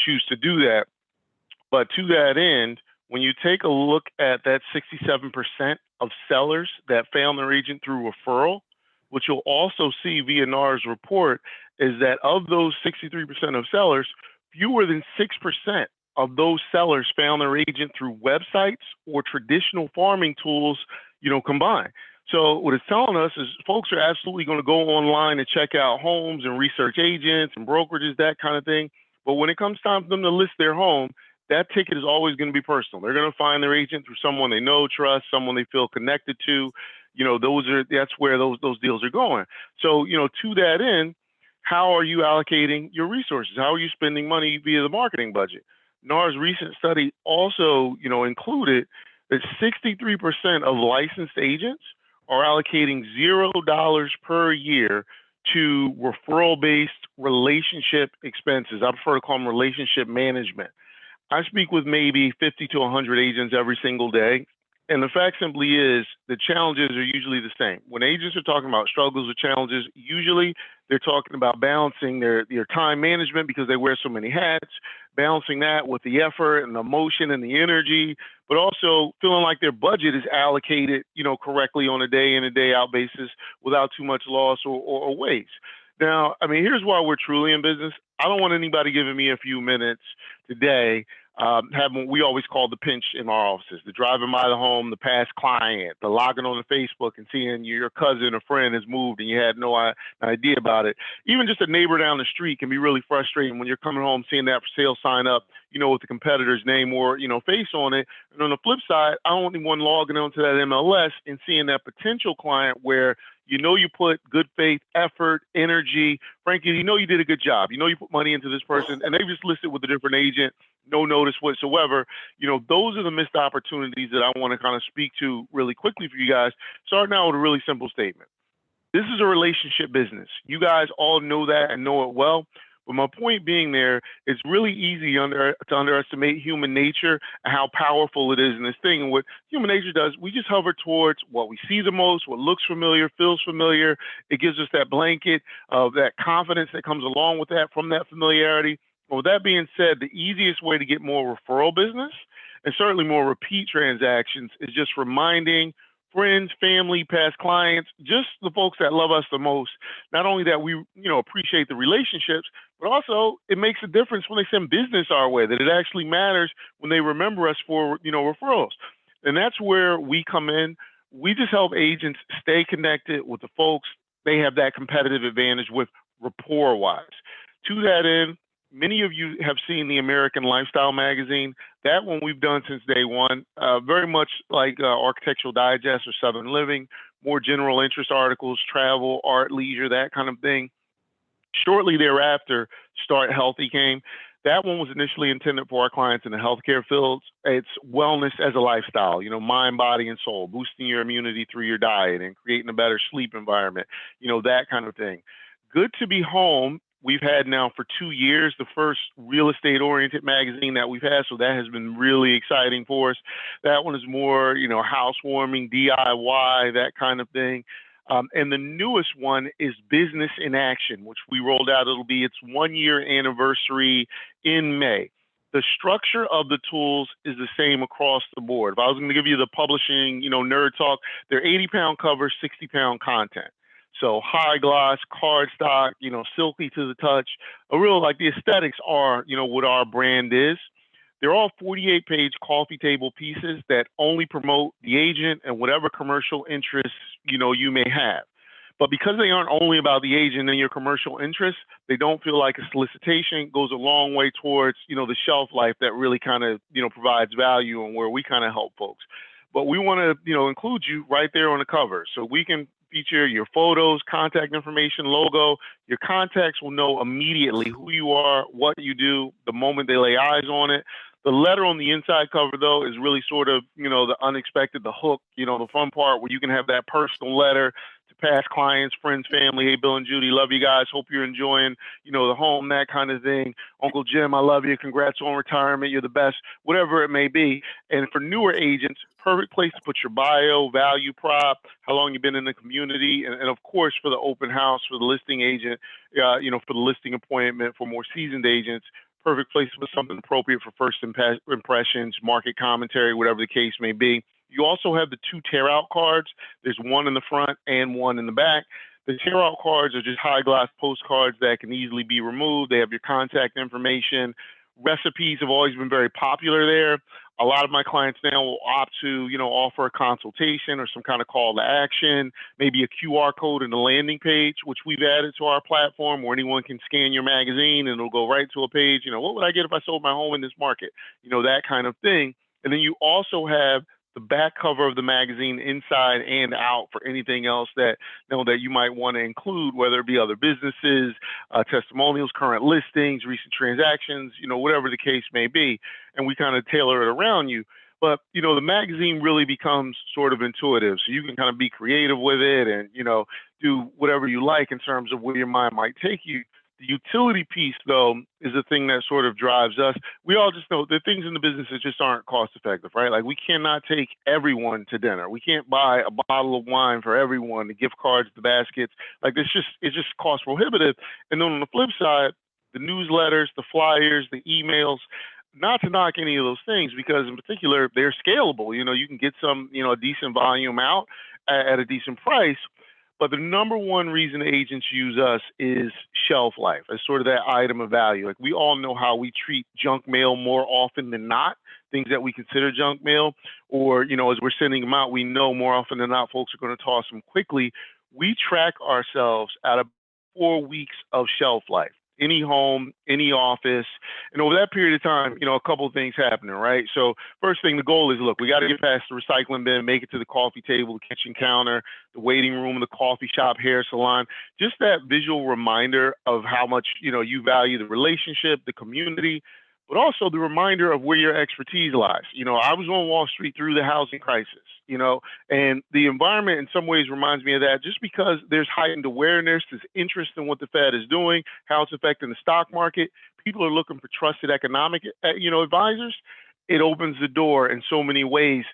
choose to do that. But to that end, when you take a look at that 67% of sellers that found their agent through referral, what you'll also see via NAR's report is that of those 63% of sellers, fewer than 6% of those sellers found their agent through websites or traditional farming tools, combined. So what it's telling us is folks are absolutely going to go online and check out homes and research agents and brokerages, that kind of thing. But when it comes time for them to list their home, that ticket is always going to be personal. They're going to find their agent through someone they know, trust, someone they feel connected to. That's where those deals are going. So, to that end, how are you allocating your resources? How are you spending money via the marketing budget? NAR's recent study also, included that 63% of licensed agents are allocating $0 per year to referral-based relationship expenses. I prefer to call them relationship management. I speak with maybe 50 to 100 agents every single day. And the fact simply is the challenges are usually the same. When agents are talking about struggles or challenges, usually they're talking about balancing their time management because they wear so many hats, balancing that with the effort and the emotion and the energy, but also feeling like their budget is allocated, correctly on a day in and day out basis without too much loss or waste. Now, here's why we're truly in business. I don't want anybody giving me a few minutes today having we always call the pinch in our offices, the driving by the home, the past client, the logging on the Facebook and seeing your cousin or friend has moved and you had no idea about it. Even just a neighbor down the street can be really frustrating when you're coming home seeing that for sale sign up, with the competitor's name or, face on it. And on the flip side, I don't want anyone logging onto that MLS and seeing that potential client where you put good faith, effort, energy. Frankly, you did a good job. You put money into this person and they just listed with a different agent, no notice whatsoever. Those are the missed opportunities that I want to kind of speak to really quickly for you guys. Starting out with a really simple statement. This is a relationship business. You guys all know that and know it well. But my point being there, it's really easy to underestimate human nature and how powerful it is in this thing. And what human nature does, we just hover towards what we see the most, what looks familiar, feels familiar. It gives us that blanket of that confidence that comes along with that from that familiarity. Well, with that being said, the easiest way to get more referral business and certainly more repeat transactions is just reminding friends, family, past clients, just the folks that love us the most. Not only that we, appreciate the relationships, but also it makes a difference when they send business our way, that it actually matters when they remember us for, referrals. And that's where we come in. We just help agents stay connected with the folks they have that competitive advantage with rapport-wise. To that end, many of you have seen the American Lifestyle magazine. That one we've done since day one, very much like Architectural Digest or Southern Living, more general interest articles, travel, art, leisure, that kind of thing. Shortly thereafter, Start Healthy came. That one was initially intended for our clients in the healthcare fields. It's wellness as a lifestyle, mind, body, and soul, boosting your immunity through your diet and creating a better sleep environment, that kind of thing. Good to Be Home. We've had now for 2 years, the first real estate oriented magazine that we've had. So that has been really exciting for us. That one is more, housewarming, DIY, that kind of thing. And the newest one is Business in Action, which we rolled out. It'll be its 1 year anniversary in May. The structure of the tools is the same across the board. If I was going to give you the publishing, nerd talk, they're 80-pound covers, 60-pound content. So high gloss, cardstock, silky to the touch. The aesthetics are, what our brand is. They're all 48-page coffee table pieces that only promote the agent and whatever commercial interests, you may have. But because they aren't only about the agent and your commercial interests, they don't feel like a solicitation. It goes a long way towards, the shelf life that really kind of, provides value and where we kind of help folks. But we want to, include you right there on the cover so we can feature your photos, contact information, logo. Your contacts will know immediately who you are, what you do, the moment they lay eyes on it. The letter on the inside cover, though, is really sort of, the unexpected, the hook, the fun part where you can have that personal letter to past clients, friends, family. Hey, Bill and Judy, love you guys. Hope you're enjoying, the home, that kind of thing. Uncle Jim, I love you. Congrats on retirement. You're the best, whatever it may be. And for newer agents, perfect place to put your bio, value prop, how long you've been in the community, and of course, for the open house, for the listing agent, for the listing appointment, for more seasoned agents, perfect place to put something appropriate for first impressions, market commentary, whatever the case may be. You also have the 2 tear out cards. There's one in the front and one in the back. The tear out cards are just high gloss postcards that can easily be removed. They have your contact information. Recipes have always been very popular there. A lot of my clients now will opt to, offer a consultation or some kind of call to action, maybe a QR code in the landing page, which we've added to our platform where anyone can scan your magazine and it'll go right to a page. What would I get if I sold my home in this market? That kind of thing. And then you also have the back cover of the magazine inside and out for anything else that that you might want to include, whether it be other businesses, testimonials, current listings, recent transactions, whatever the case may be. And we kind of tailor it around you. But, the magazine really becomes sort of intuitive. So you can kind of be creative with it and, do whatever you like in terms of where your mind might take you. The utility piece, though, is the thing that sort of drives us. We all just know the things in the business that just aren't cost effective, right? Like we cannot take everyone to dinner. We can't buy a bottle of wine for everyone, the gift cards, the baskets. Like it's just cost prohibitive. And then on the flip side, the newsletters, the flyers, the emails, not to knock any of those things because in particular, they're scalable. You can get some, a decent volume out at a decent price. But the number one reason agents use us is shelf life as sort of that item of value. Like we all know how we treat junk mail more often than not, things that we consider junk mail, or, as we're sending them out, we know more often than not folks are going to toss them quickly. We track ourselves at 4 weeks of shelf life. Any home, any office. And over that period of time, a couple of things happening, right? So first thing, the goal is, look, we got to get past the recycling bin, make it to the coffee table, the kitchen counter, the waiting room, the coffee shop, hair salon. Just that visual reminder of how much, you value the relationship, the community, but also the reminder of where your expertise lies. I was on Wall Street through the housing crisis, and the environment in some ways reminds me of that just because there's heightened awareness, there's interest in what the Fed is doing, how it's affecting the stock market. People are looking for trusted economic, advisors. It opens the door in so many ways,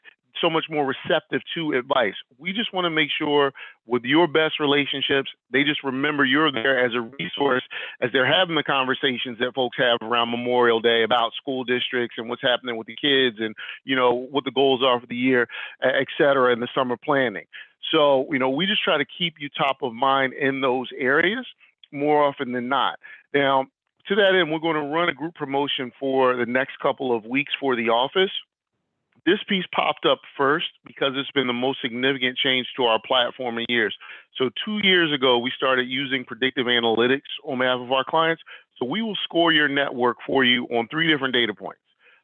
so much more receptive to advice. We just want to make sure with your best relationships, they just remember you're there as a resource as they're having the conversations that folks have around Memorial Day about school districts and what's happening with the kids and, what the goals are for the year, et cetera, in the summer planning. So, we just try to keep you top of mind in those areas more often than not. Now, to that end, we're going to run a group promotion for the next couple of weeks for the office. This piece popped up first because it's been the most significant change to our platform in years. So 2 years ago, we started using predictive analytics on behalf of our clients. So we will score your network for you on 3 different data points.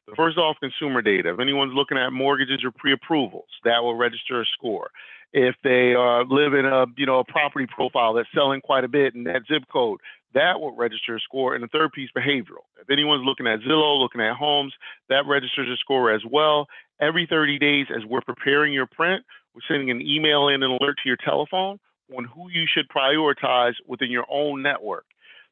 The first off, consumer data. If anyone's looking at mortgages or pre-approvals, that will register a score. If they live in a property profile that's selling quite a bit in that zip code, that will register a score. And the third piece, behavioral. If anyone's looking at Zillow, looking at homes, that registers a score as well. Every 30 days, as we're preparing your print, we're sending an email in an alert to your telephone on who you should prioritize within your own network.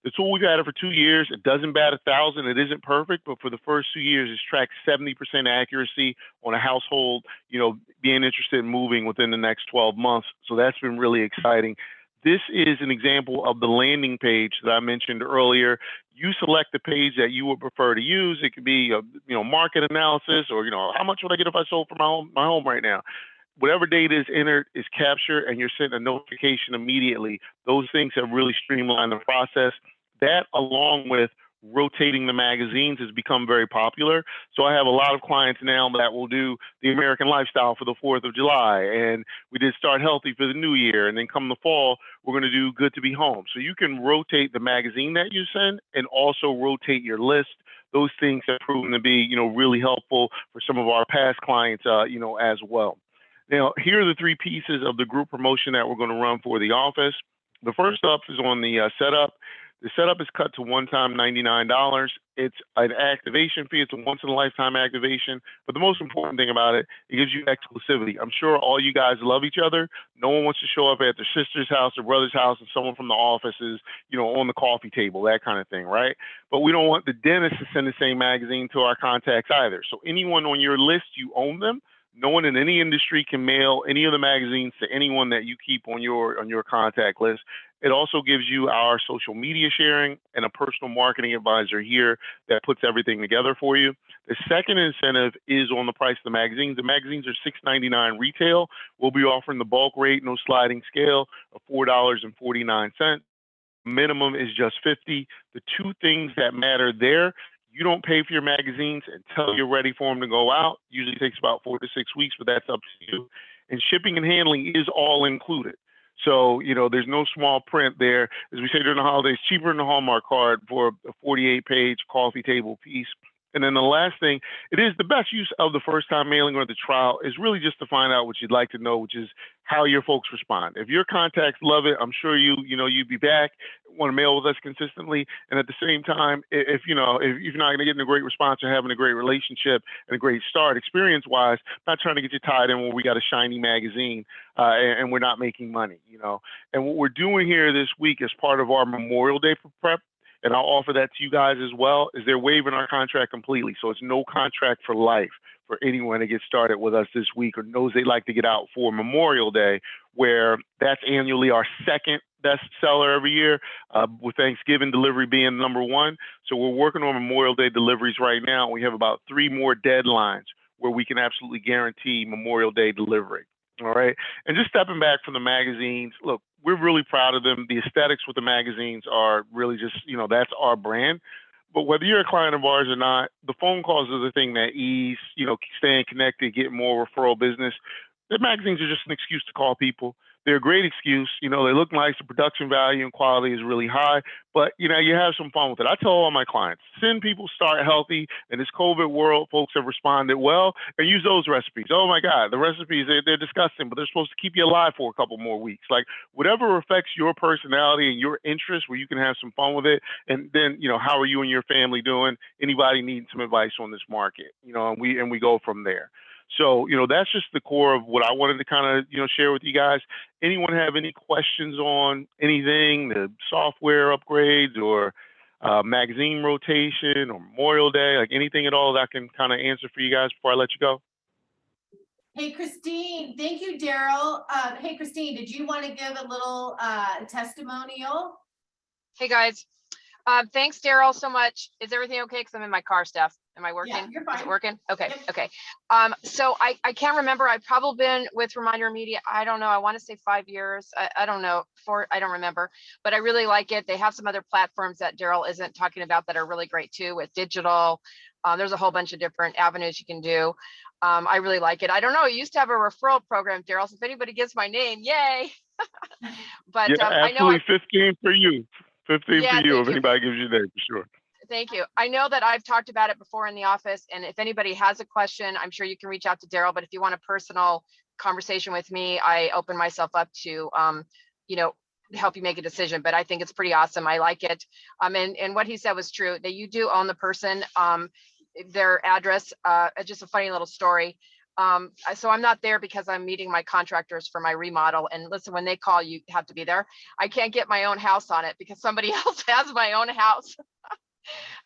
The tool we've had it for 2 years. It doesn't bat 1,000. It isn't perfect, but for the first 2 years, it's tracked 70% accuracy on a household, being interested in moving within the next 12 months. So that's been really exciting. This is an example of the landing page that I mentioned earlier. You select the page that you would prefer to use. It could be, market analysis or, how much would I get if I sold for my home right now? Whatever data is entered is captured and you're sent a notification immediately. Those things have really streamlined the process. That, along with rotating the magazines, has become very popular. So I have a lot of clients now that will do the American Lifestyle for the 4th of July. And we did Start Healthy for the new year. And then come the fall, we're going to do Good to Be Home. So you can rotate the magazine that you send and also rotate your list. Those things have proven to be, really helpful for some of our past clients, as well. Now, here are the 3 pieces of the group promotion that we're going to run for the office. The first up is on the setup. The setup is cut to one-time $99. It's an activation fee. It's a once-in-a-lifetime activation. But the most important thing about it, it gives you exclusivity. I'm sure all you guys love each other. No one wants to show up at their sister's house or brother's house and someone from the office is, on the coffee table, that kind of thing, right? But we don't want the dentist to send the same magazine to our contacts either. So anyone on your list, you own them. No one in any industry can mail any of the magazines to anyone that you keep on your contact list. It also gives you our social media sharing and a personal marketing advisor here that puts everything together for you. The second incentive is on the price of the magazines. The magazines are $6.99 retail. We'll be offering the bulk rate, no sliding scale, of $4.49. Minimum is just 50. The two things that matter there, you don't pay for your magazines until you're ready for them to go out. Usually takes about 4 to 6 weeks, but that's up to you. And shipping and handling is all included. So, there's no small print there. As we say during the holidays, cheaper than the Hallmark card for a 48-page coffee table piece. And then the last thing, it is the best use of the first time mailing or the trial is really just to find out what you'd like to know, which is how your folks respond. If your contacts love it, I'm sure you'd be back, want to mail with us consistently. And at the same time, if you're not going to get a great response or having a great relationship and a great start experience-wise, not trying to get you tied in when we got a shiny magazine and we're not making money, And what we're doing here this week as part of our Memorial Day prep, and I'll offer that to you guys as well, is they're waiving our contract completely. So it's no contract for life for anyone to get started with us this week or knows they'd like to get out for Memorial Day, where that's annually our second best seller every year, with Thanksgiving delivery being number one. So we're working on Memorial Day deliveries right now. We have about 3 more deadlines where we can absolutely guarantee Memorial Day delivery. All right. And just stepping back from the magazines, look, we're really proud of them. The aesthetics with the magazines are really just, that's our brand. But whether you're a client of ours or not, the phone calls are the thing that ease, staying connected, getting more referral business. The magazines are just an excuse to call people. They're a great excuse. They look nice. The production value and quality is really high, but you have some fun with it. I tell all my clients, send people start healthy. In this COVID world, folks have responded well, and use those recipes. Oh my God, the recipes, they're disgusting, but they're supposed to keep you alive for a couple more weeks. Like whatever affects your personality and your interests where you can have some fun with it. And then, how are you and your family doing? Anybody needing some advice on this market, and we go from there. So, that's just the core of what I wanted to kind of, share with you guys. Anyone have any questions on anything, the software upgrades or magazine rotation or Memorial Day, like anything at all that I can kind of answer for you guys before I let you go? Hey, Christine. Thank you, Daryl. Hey, Christine, did you want to give a little testimonial? Hey, guys. Thanks, Daryl, so much. Is everything okay? Because I'm in my car, Steph. Am I working? Yeah, you're fine. Is it working? Okay, Yep. okay. So I can't remember. I've probably been with Reminder Media, I don't know, I want to say 5 years. I don't know, 4, I don't remember. But I really like it. They have some other platforms that Daryl isn't talking about that are really great too, with digital. There's a whole bunch of different avenues you can do. I really like it. I don't know, I used to have a referral program, Daryl, so if anybody gets my name, yay. But yeah, absolutely. 15 for you. 15 Yeah, for you if thank you. anybody gives you that, for sure. Thank you. I know that I've talked about it before in the office, and if anybody has a question, I'm sure you can reach out to Daryl, but if you want a personal conversation with me, I open myself up to, help you make a decision, but I think it's pretty awesome. I like it. And what he said was true, that you do own the person, their address, just a funny little story. So I'm not there because I'm meeting my contractors for my remodel. And listen, when they call, you have to be there. I can't get my own house on it because somebody else has my own house.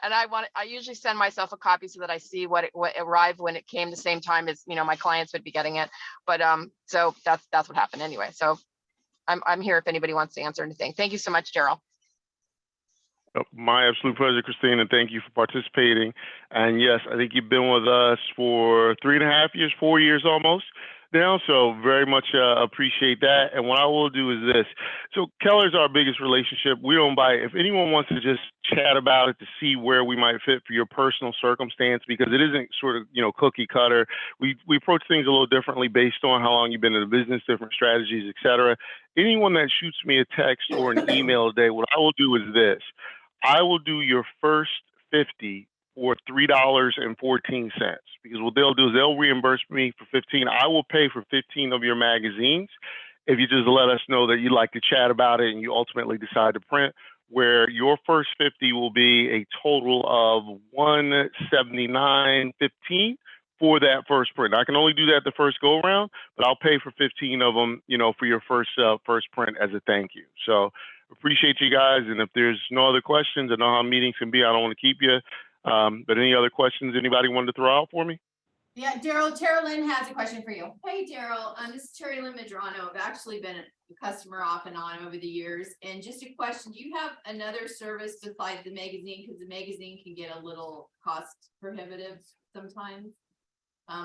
And I usually send myself a copy so that I see what arrived when it came the same time as, my clients would be getting it. But so that's what happened anyway. So I'm here if anybody wants to answer anything. Thank you so much, Daryl. My absolute pleasure, Christine, and thank you for participating. And yes, I think you've been with us for 3.5 years, 4 years almost now, so very much appreciate that. And what I will do is this. So Keller's our biggest relationship. We don't buy it. If anyone wants to just chat about it to see where we might fit for your personal circumstance, because it isn't sort of, cookie cutter. We approach things a little differently based on how long you've been in the business, different strategies, et cetera. Anyone that shoots me a text or an email today, what I will do is this. I will do your first 50 for $3.14, because what they'll do is they'll reimburse me for 15. I will pay for 15 of your magazines if you just let us know that you'd like to chat about it and you ultimately decide to print, where your first 50 will be a total of $179.15 for that first print. I can only do that the first go around, but I'll pay for 15 of them, for your first print as a thank you. So appreciate you guys. And if there's no other questions, I know how meetings can be. I don't want to keep you. But any other questions anybody wanted to throw out for me? Yeah, Daryl, Tara Lynn has a question for you. Hey, Daryl, this is Terry Lynn Medrano. I've actually been a customer off and on over the years. And just a question, do you have another service besides the magazine? Because the magazine can get a little cost prohibitive sometimes.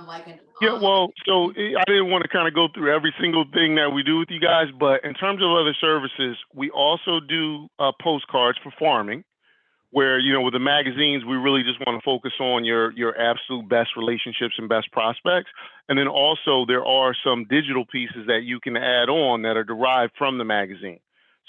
Like an Yeah, well, so I didn't want to kind of go through every single thing that we do with you guys, but in terms of other services, we also do postcards for farming, where, you know, with the magazines, we really just want to focus on your absolute best relationships and best prospects. And then also there are some digital pieces that you can add on that are derived from the magazine.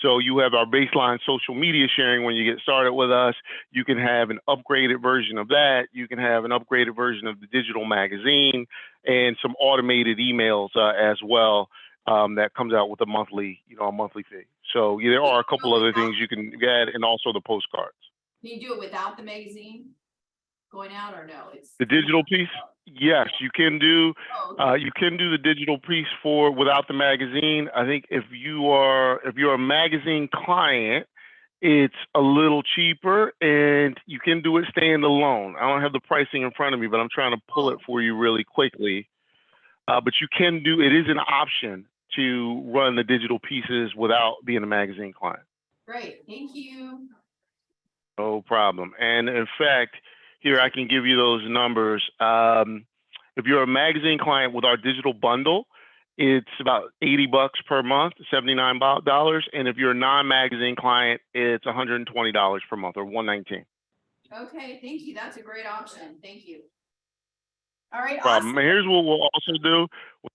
So you have our baseline social media sharing when you get started with us. You can have an upgraded version of that. You can have an upgraded version of the digital magazine and some automated emails as well that comes out with a monthly fee. So there are a couple other things you can add, and also the postcards. Can you do it without the magazine going out or no? It's The digital piece, yes, you can do. okay. You can do the digital piece for without the magazine. I think if you're a magazine client, it's a little cheaper, and you can do it standalone. I don't have the pricing in front of me, but I'm trying to pull it for you really quickly. But you can do. It is an option to run the digital pieces without being a magazine client. Great, thank you. No problem. And in fact, here I can give you those numbers. If you're a magazine client with our digital bundle, it's about $80 per month, $79. And if you're a non-magazine client, it's $120 per month, or $119. Okay, thank you. That's a great option. Thank you. All right, Problem. awesome. And here's what we'll also do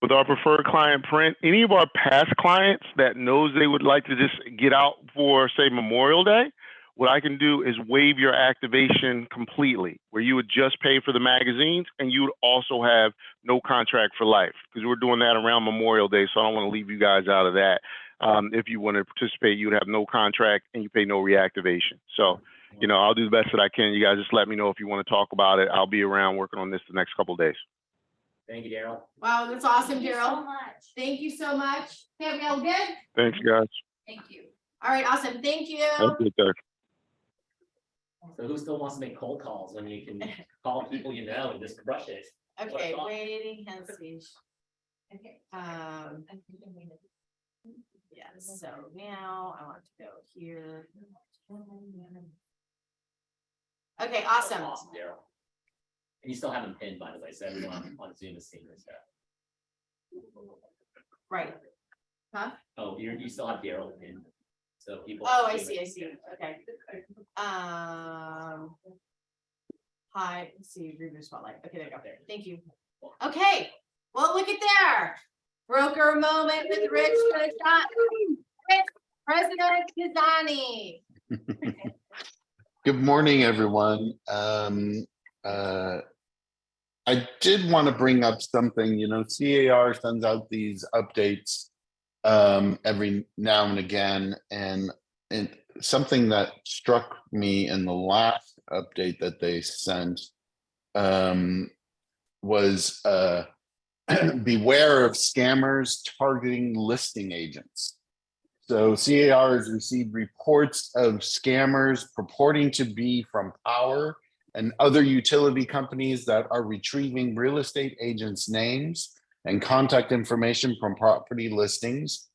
with our preferred client print. Any of our past clients that knows they would like to just get out for, say, Memorial Day, what I can do is waive your activation completely, where you would just pay for the magazines, and you would also have no contract for life, because we're doing that around Memorial Day, so I don't want to leave you guys out of that. If you want to participate, you would have no contract and you pay no reactivation. So, you know, I'll do the best that I can. You guys just let me know if you want to talk about it. I'll be around working on this the next couple of days. Thank you, Daryl. Wow, that's awesome, Thank you so Daryl. much. Thank you so much. Okay, we all good? Thanks, guys. Thank you. All right, awesome. Thank you. Have a good day. So who still wants to make cold calls when you can call people you know and just crush it? Okay, What's up? waiting hand speech. Yeah, so now I want to go here. Okay, awesome. Awesome, Daryl. And you still have them pinned, by the way, so everyone on Zoom is seeing this stuff. Right. Huh? Oh, you still have Daryl pinned, so people. Oh, I see, okay. Hi, let's see, review spotlight. Okay, there you go. Thank you. Okay, well, look at there. Broker moment with Rich President Kazani. Good morning, everyone. I did want to bring up something, you know, CAR sends out these updates every now and again, and something that struck me in the last update that they sent was beware of scammers targeting listing agents. So CAR has received reports of scammers purporting to be from Power and other utility companies that are retrieving real estate agents' names and contact information from property listings.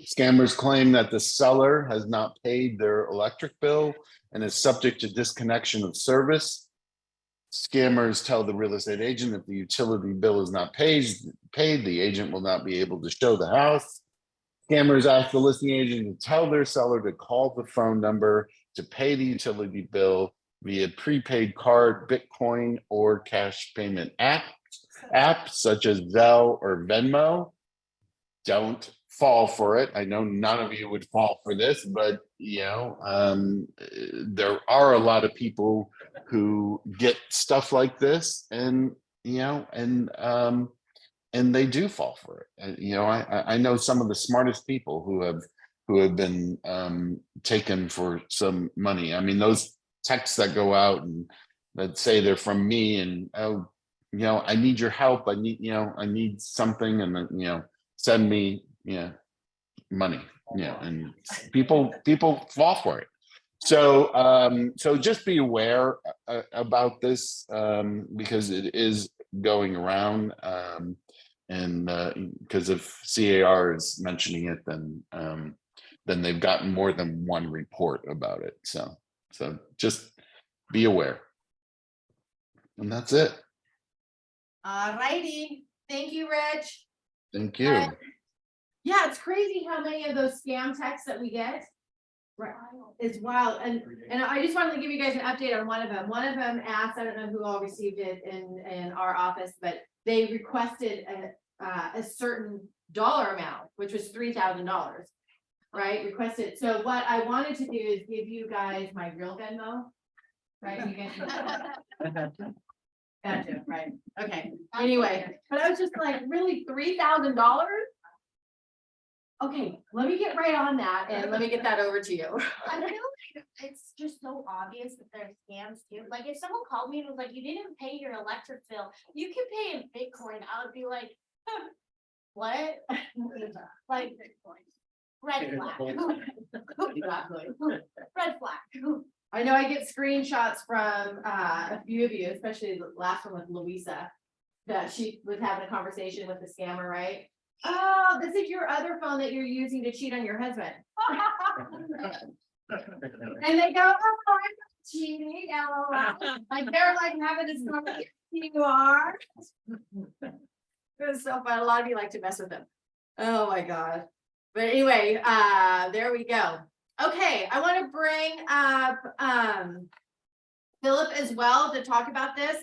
Scammers claim that the seller has not paid their electric bill and is subject to disconnection of service. Scammers tell the real estate agent if the utility bill is not paid, the agent will not be able to show the house. Scammers ask the listing agent to tell their seller to call the phone number to pay the utility bill via prepaid card, Bitcoin, or cash payment apps such as Zelle or Venmo. Don't fall for it. I know none of you would fall for this, but you know, there are a lot of people who get stuff like this, and you know, and they do fall for it. And, you know, I know some of the smartest people who have been taken for some money. I mean, those texts that go out and that say they're from me, and oh, you know, I need your help. I need something, and then, you know, send me, you know, money. You know, and people fall for it. So so just be aware about this, because it is going around. And because if CAR is mentioning it, then they've gotten more than one report about it. So just be aware. And that's it. All righty. Thank you, Rich. Thank you. Yeah, it's crazy how many of those scam texts that we get. Right, it's wild. And I just wanted to give you guys an update on one of them. One of them asked, I don't know who all received it in our office, but they requested a certain dollar amount, which was $3,000, right? Requested. So what I wanted to do is give you guys my real Venmo, right? You guys gotcha, right? Okay. Anyway, but I was just like, really, $3,000? Okay, let me get right on that and let me get that over to you. I feel like it's just so obvious that there's scams too. Like if someone called me and was like, you didn't pay your electric bill, you can pay in Bitcoin. I would be like, huh, what? Like red flag. Exactly. Red flag. I know I get screenshots from a few of you, especially the last one with Louisa, that she was having a conversation with the scammer, right? Oh, this is your other phone that you're using to cheat on your husband. And they go, oh, I'm not cheating, LOL. Like they're like having this conversation, you are. It was so fun. A lot of you like to mess with them. Oh my God. But anyway, there we go. Okay, I want to bring up Philip as well to talk about this.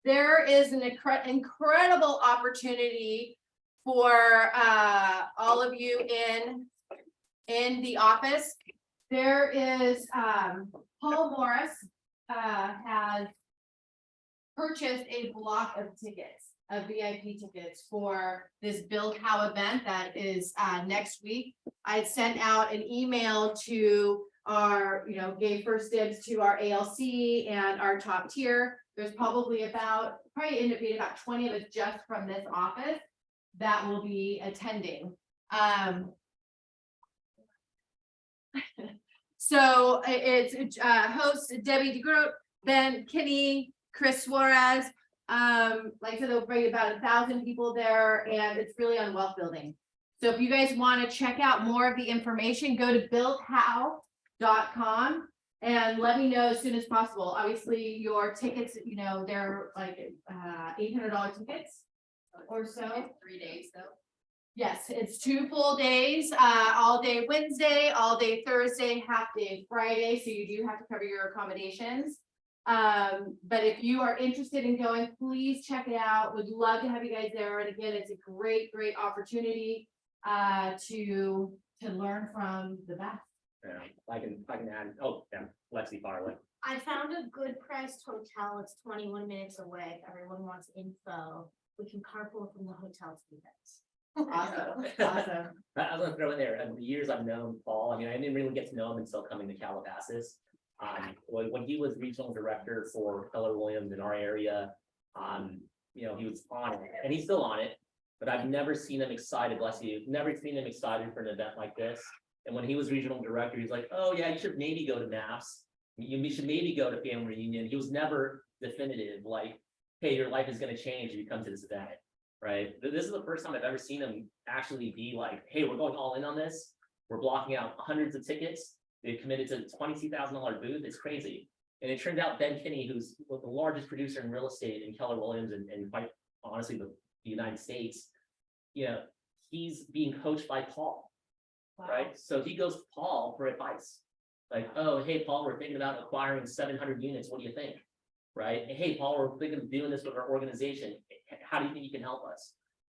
There is an incredible opportunity for all of you in the office. There is Paul Morris has purchased a block of tickets, of VIP tickets for this Build How event that is next week. I sent out an email to our, gave first dibs to our ALC and our top tier. There's probably end up being about 20 of us just from this office that will be attending. So it's hosts Debbie DeGroot, Ben Kinney, Chris Suarez. Like I said, they'll bring about 1,000 people there, and it's really on wealth building. So if you guys want to check out more of the information, go to buildhow.com and let me know as soon as possible. Obviously, your tickets, they're like $800 tickets or so. 3 days though. Yes, it's 2 full days, all day Wednesday, all day Thursday, half day Friday. So you do have to cover your accommodations. But if you are interested in going, please check it out. Would love to have you guys there. And again, it's a great opportunity to learn from the best. Yeah, I can add, oh, yeah, Lexi Farley. I found a good priced hotel. It's 21 minutes away. If everyone wants info, we can carpool from the hotel to the events. Awesome. I was gonna throw in there, and the years I've known Paul, I didn't really get to know him until coming to Calabasas. When he was regional director for Keller Williams in our area, he was on it, and he's still on it, but I've never seen him excited, bless you, never seen him excited for an event like this. And when he was regional director, he's like, oh yeah, you should maybe go to MAPS. You should maybe go to family reunion. He was never definitive, like, hey, your life is gonna change if you come to this event. Right. This is the first time I've ever seen him actually be like, hey, we're going all in on this. We're blocking out hundreds of tickets. They've committed to a $22,000 booth. It's crazy. And it turned out Ben Kinney, who's the largest producer in real estate in Keller Williams and quite honestly, the United States, he's being coached by Paul. Wow. Right. So he goes to Paul for advice. Like, oh, hey, Paul, we're thinking about acquiring 700 units. What do you think? Right. And, hey, Paul, we're thinking of doing this with our organization. How do you think you can help us?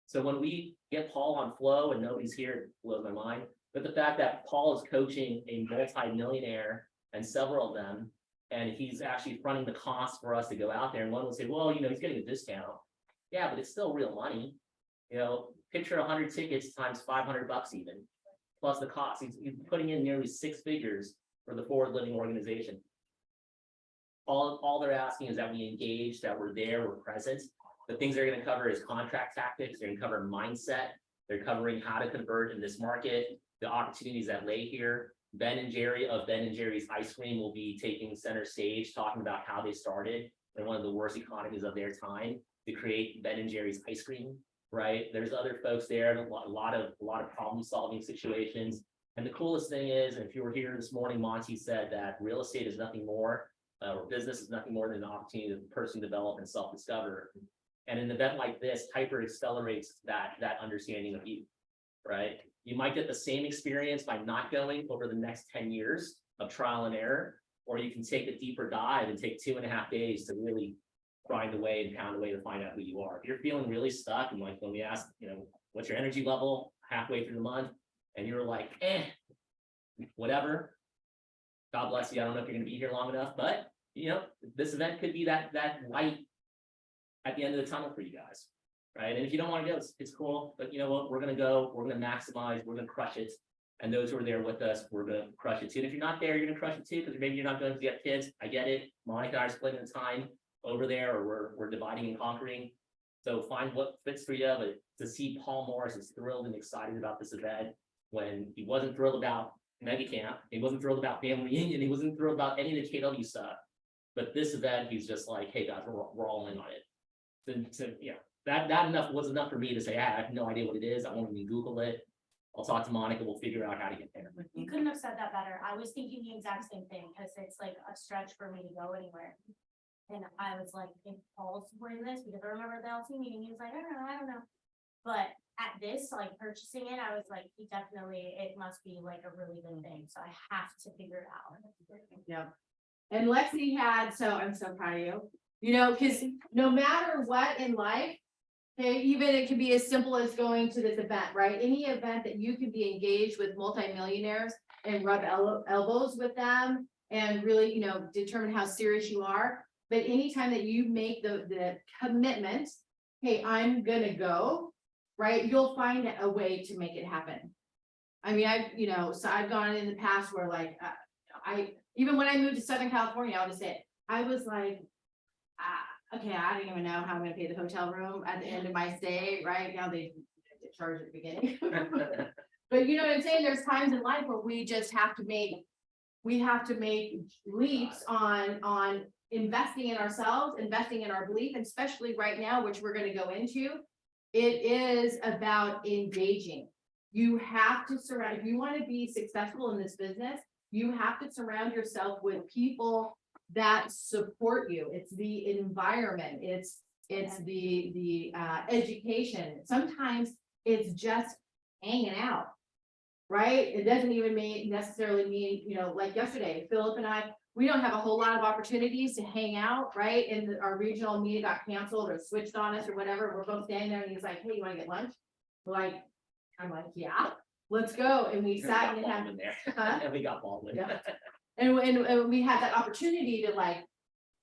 So when we get Paul on flow and nobody's here, it blows my mind. But the fact that Paul is coaching a multi-millionaire and several of them, and he's actually fronting the cost for us to go out there. And one will say, well, he's getting a discount. Yeah, but it's still real money. Picture 100 tickets times $500 even, plus the cost. He's putting in nearly 6 figures for the forward living organization. All they're asking is that we engage, that we're there, we're present. The things they're going to cover is contract tactics. They're going to cover mindset. They're covering how to convert in this market, the opportunities that lay here. Ben and Jerry of Ben and Jerry's Ice Cream will be taking center stage, talking about how they started in one of the worst economies of their time to create Ben and Jerry's ice cream, right? There's other folks there, and a lot of problem solving situations. And the coolest thing is, if you were here this morning, Monty said that real estate is nothing more, or business is nothing more than an opportunity to personally develop and self-discover. And an event like this hyper accelerates that understanding of you, right? You might get the same experience by not going over the next 10 years of trial and error, or you can take a deeper dive and take 2.5 days to really grind away and pound away to find out who you are. If you're feeling really stuck, and like when we ask, what's your energy level halfway through the month, and you're like, whatever, God bless you. I don't know if you're going to be here long enough, but this event could be that light at the end of the tunnel for you guys, right? And if you don't want to go, it's cool, but you know what? We're going to go, we're going to maximize, we're going to crush it. And those who are there with us, we're going to crush it too. And if you're not there, you're going to crush it too, because maybe you're not going to get kids. I get it. Monica and I are splitting the time over there, or we're dividing and conquering. So find what fits for you. But to see Paul Morris is thrilled and excited about this event, when he wasn't thrilled about Mega Camp, he wasn't thrilled about family reunion, he wasn't thrilled about any of the KW stuff. But this event, he's just like, hey guys, we're all in on it. So that enough was enough for me to say, I have no idea what it is. I won't even Google it. I'll talk to Monica. We'll figure out how to get there. You couldn't have said that better. I was thinking the exact same thing, because it's like a stretch for me to go anywhere. And I was like, if Paul's supporting this, because I remember the LT meeting, he was like, I don't know. But at this, like purchasing it, I was like, it must be like a really good thing. So I have to figure it out. Yeah. And Lexi I'm so proud of you. Because no matter what in life, okay, even it can be as simple as going to this event, right? Any event that you can be engaged with multimillionaires and rub elbows with them and really, determine how serious you are. But anytime that you make the commitment, hey, I'm gonna go, right? You'll find a way to make it happen. I mean, so I've gone in the past where like, even when I moved to Southern California, I'll just say it, I was like, okay, I don't even know how I'm gonna pay the hotel room at the end of my stay, right? Now they charge at the beginning. But you know what I'm saying? There's times in life where we just have to make leaps on investing in ourselves, investing in our belief, and especially right now, which we're gonna go into. It is about engaging. You have to surround, if you want to be successful in this business, you have to surround yourself with people that support you. It's the environment, it's the education. Sometimes it's just hanging out, right? It doesn't even necessarily mean, like yesterday, Philip and I, we don't have a whole lot of opportunities to hang out, right? And our regional meeting got canceled or switched on us or whatever. We're both standing there and he's like, hey, you want to get lunch? I'm like, yeah, let's go. And we sat and had, and we got Baldwin. Yeah. And we had that opportunity to like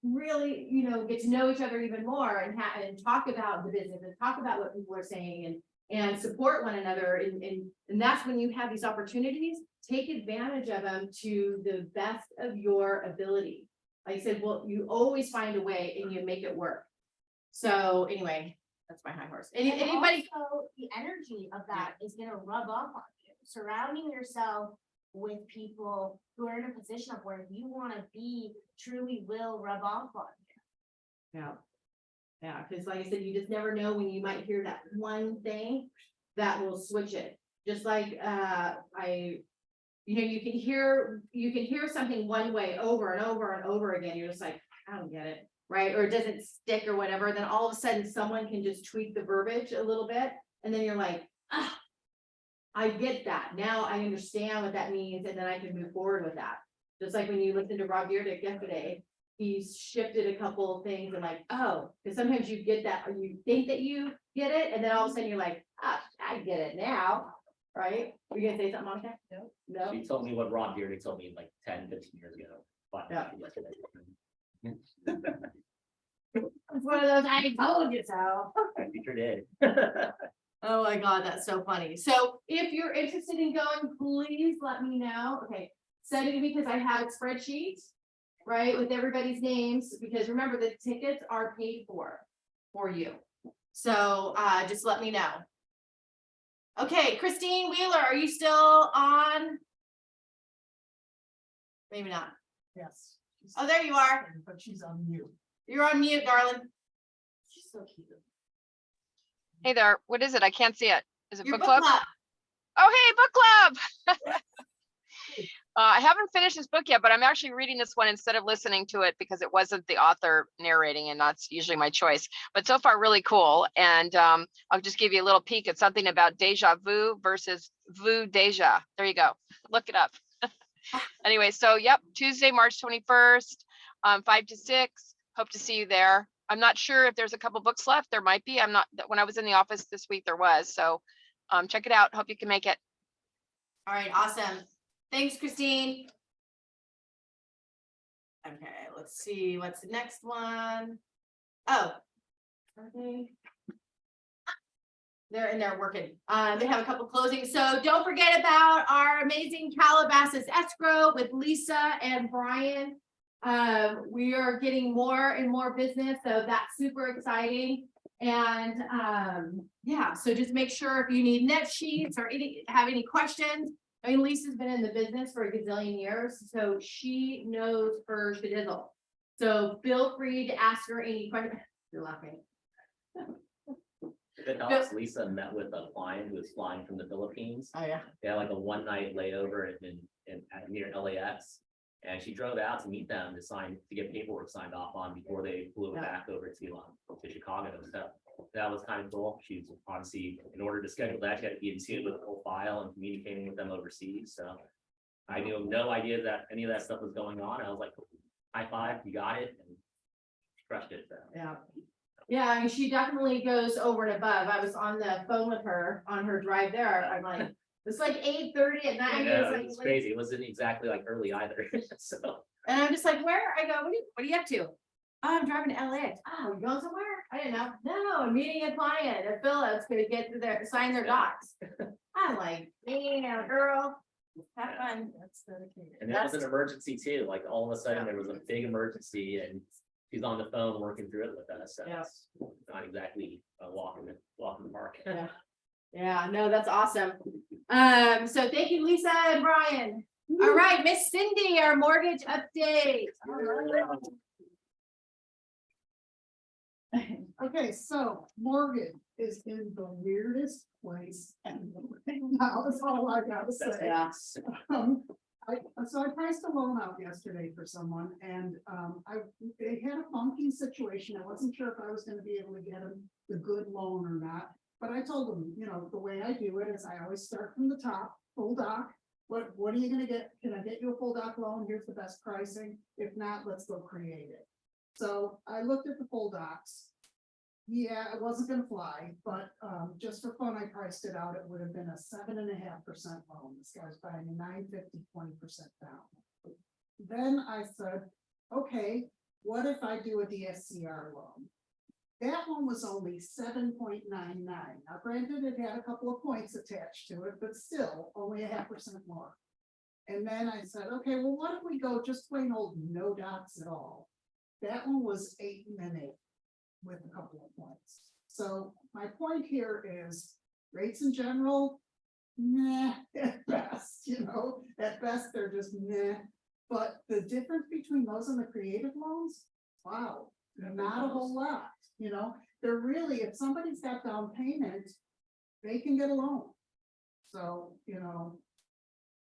really, get to know each other even more and talk about the business and talk about what people are saying and support one another. And that's when you have these opportunities, take advantage of them to the best of your ability. Like I said, well, you always find a way and you make it work. So anyway, that's my high horse. Anybody? Also, the energy of that is gonna rub off on you. Surrounding yourself with people who are in a position of where you want to be truly will rub off on you. Yeah, because like I said, you just never know when you might hear that one thing that will switch it. Just like you can hear something one way over and over and over again. You're just like, I don't get it, right? Or it doesn't stick or whatever. Then all of a sudden someone can just tweak the verbiage a little bit, and then you're like, I get that. Now I understand what that means, and then I can move forward with that. Just like when you listened to Rob Dyrdek yesterday, he shifted a couple of things and like, oh, because sometimes you get that, or you think that you get it, and then all of a sudden you're like, I get it now, right? Were you gonna say something, Monica? No. She told me what Rob Dyrdek told me like 10, 15 years ago. But Yeah. yesterday. It's one of those, I told you so. I sure did. Oh my God, that's so funny. So if you're interested in going, please let me know. Okay, send it because I have a spreadsheet, right, with everybody's names, because remember the tickets are paid for you. So just let me know. Okay, Christine Wheeler, are you still on? Maybe not. Yes. Oh, there you are. But she's on mute. You're on mute, darling. She's so cute. Hey there, what is it? I can't see it. Is it Your book club? Oh, hey, book club. I haven't finished this book yet, but I'm actually reading this one instead of listening to it because it wasn't the author narrating, and that's usually my choice. But so far, really cool. And I'll just give you a little peek at something about deja vu versus vu deja. There you go. Look it up. Anyway, so yep, Tuesday, March 21st, 5 to 6. Hope to see you there. I'm not sure if there's a couple books left. There might be. I'm not. When I was in the office this week, there was. So check it out. Hope you can make it. All right, awesome. Thanks, Christine. Okay, let's see, what's the next one? Oh. Okay. They're working. They have a couple closings. So don't forget about our amazing Calabasas escrow with Lisa and Brian. We are getting more and more business, so that's super exciting. And yeah, so just make sure if you need net sheets or have any questions. I mean, Lisa's been in the business for a gazillion years, so she knows her shadizzle. So feel free to ask her any questions. You're laughing. If it helps, Lisa met with a client who was flying from the Philippines. Oh, yeah. They had like a one-night layover near LAX. And she drove out to meet them to get paperwork signed off on before they flew back over to Chicago. So that was kind of cool. She's obviously, in order to schedule that, she had to be in tune with the whole file and communicating with them overseas. So I knew no idea that any of that stuff was going on. I was like, high five, you got it, and crushed it. So. Yeah. Yeah, I mean, she definitely goes over and above. I was on the phone with her on her drive there. I'm like, it's like 8:30 at night. Yeah, it was crazy. It wasn't exactly like early either. So. And I'm just like, where? I go, what are you up to? Oh, I'm driving to LAX. Oh, you going somewhere? I didn't know. No, I'm meeting a client at Phillips to get to sign their docs. I'm like, damn, girl. Have fun. That's dedicated. And that was an emergency too. Like all of a sudden there was a big emergency and she's on the phone working through it with us. So it's not exactly a walk in the park. Yeah. Yeah, no, that's awesome. So thank you, Lisa and Brian. All right, Miss Cindy, our mortgage update. Okay, so mortgage is in the weirdest place and now that's all I gotta say. Yeah. So I priced a loan out yesterday for someone and they had a funky situation. I wasn't sure if I was gonna be able to get them the good loan or not. But I told them, you know, the way I do it is I always start from the top, full doc. What are you gonna get? Can I get you a full doc loan? Here's the best pricing. If not, let's go create it. So I looked at the full docs. Yeah, it wasn't gonna fly, but just for fun, I priced it out. It would have been a 7.5% loan. This guy's buying a 950, 20% down. Then I said, okay, what if I do a DSCR loan? That one was only 7.99. Now granted, it had a couple of points attached to it, but still only 0.5% more. And then I said, okay, well, what if we go just plain old no docs at all? That one was 8 and 8 with a couple of points. So my point here is rates in general, nah, at best, at best, they're just nah. But the difference between those and the creative loans, wow, not a whole lot. They're really, if somebody's got down payment, they can get a loan. So,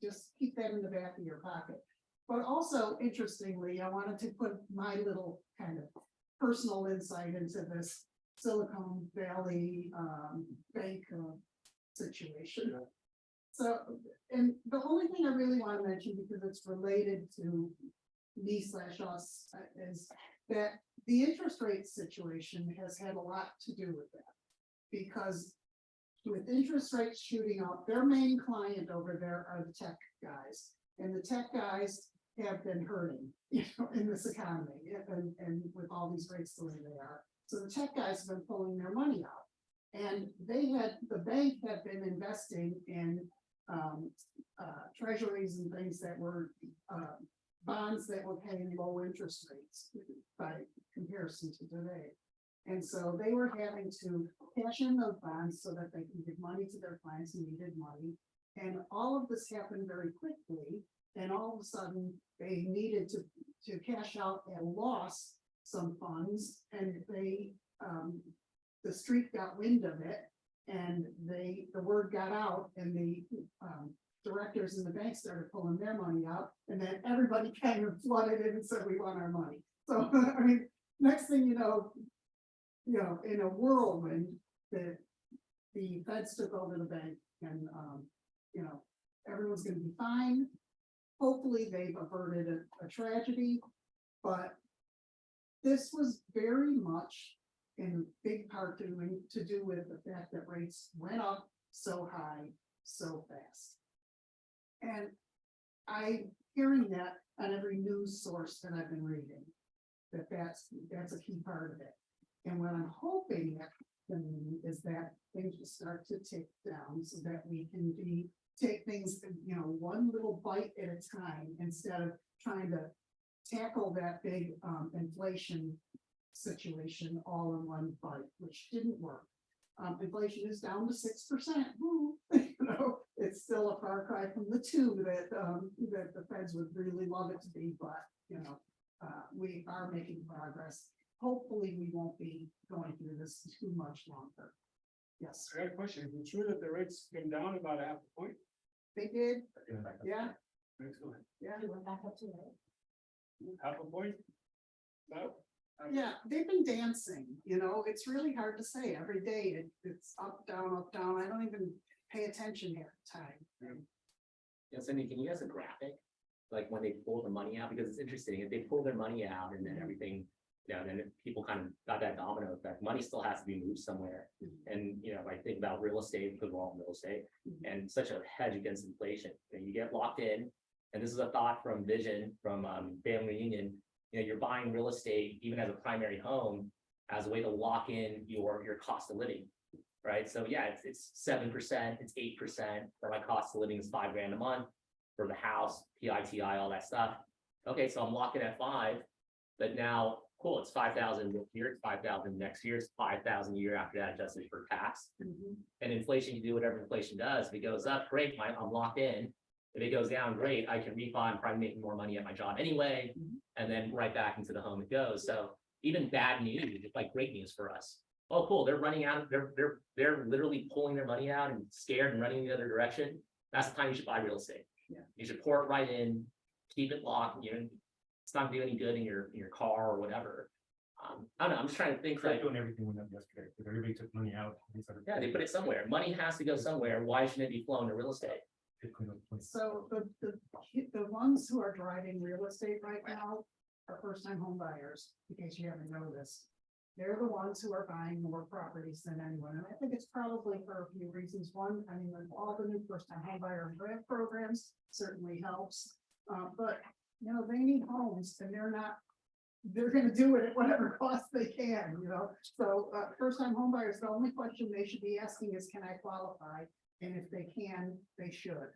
just keep that in the back of your pocket. But also, interestingly, I wanted to put my little kind of personal insight into this Silicon Valley bank situation. So, and the only thing I really want to mention, because it's related to me/us, is that the interest rate situation has had a lot to do with that. Because with interest rates shooting up, their main client over there are the tech guys. And the tech guys have been hurting, in this economy and with all these rates the way they are. So the tech guys have been pulling their money out. And the bank had been investing in treasuries and things that were bonds that were paying low interest rates by comparison to today. And so they were having to cash in those bonds so that they can give money to their clients who needed money. And all of this happened very quickly. And all of a sudden they needed to cash out at a loss some funds and they, the street got wind of it. And the word got out and the, directors in the bank started pulling their money out. And then everybody kind of flooded in and said, we want our money. So, I mean, next thing you know, in a whirlwind, the feds took over the bank and, everyone's gonna be fine. Hopefully they've averted a tragedy, but this was very much in big part to do with the fact that rates went up so high, so fast. And I'm hearing that on every news source that I've been reading, that's a key part of it. And what I'm hoping that is that things will start to tick down so that we can take things, one little bite at a time instead of trying to tackle that big inflation situation all in one bite, which didn't work. Inflation is down to 6%. It's still a far cry from the 2 that the feds would really love it to be, but we are making progress. Hopefully, we won't be going through this too much longer. Yes, I got a question. Is it true that the rates came down about half a point? they did. Yeah, Excellent. yeah, We went back up to it. Half a point? No? yeah. They've been dancing. It's really hard to say. Every day it's up, down, up, down. I don't even pay attention half the time. Yeah, Cindy, can you guys a graphic? Like when they pull the money out, because it's interesting, if they pull their money out and then everything, then people kind of got that domino effect, money still has to be moved somewhere. And, I think about real estate, because we're all in real estate, and such a hedge against inflation. You get locked in, and this is a thought from Vision, from Family Reunion, you're buying real estate, even as a primary home, as a way to lock in your cost of living. Right, so yeah, it's 7%, it's 8%, for my cost of living is $5,000 a month for the house, PITI, all that stuff. Okay, so I'm locking at 5, but now, cool, it's 5,000 this year, it's 5,000 next year, it's 5,000 a year after that, adjusted for tax. And inflation, you do whatever inflation does. If it goes up, great, I'm locked in. If it goes down, great, I can refi, I'm probably making more money at my job anyway, and then right back into the home it goes. So even bad news is like great news for us. Oh, cool, they're running out, they're literally pulling their money out and scared and running the other direction. That's the time you should buy real estate. Yeah. You should pour it right in, keep it locked, it's not doing any good in your car or whatever. I don't know, I'm just trying to think like, Doing everything went up yesterday, because everybody took money out. yeah, they put it somewhere. Money has to go somewhere. Why shouldn't it be flowing to real estate? So the ones who are driving real estate right now are first-time home buyers, in case you haven't noticed. They're the ones who are buying more properties than anyone. And I think it's probably for a few reasons. One, all the new first-time home buyer grant programs certainly helps. But, they need homes and they're gonna do it at whatever cost they can, So first-time home buyers, the only question they should be asking is, can I qualify? And if they can, they should,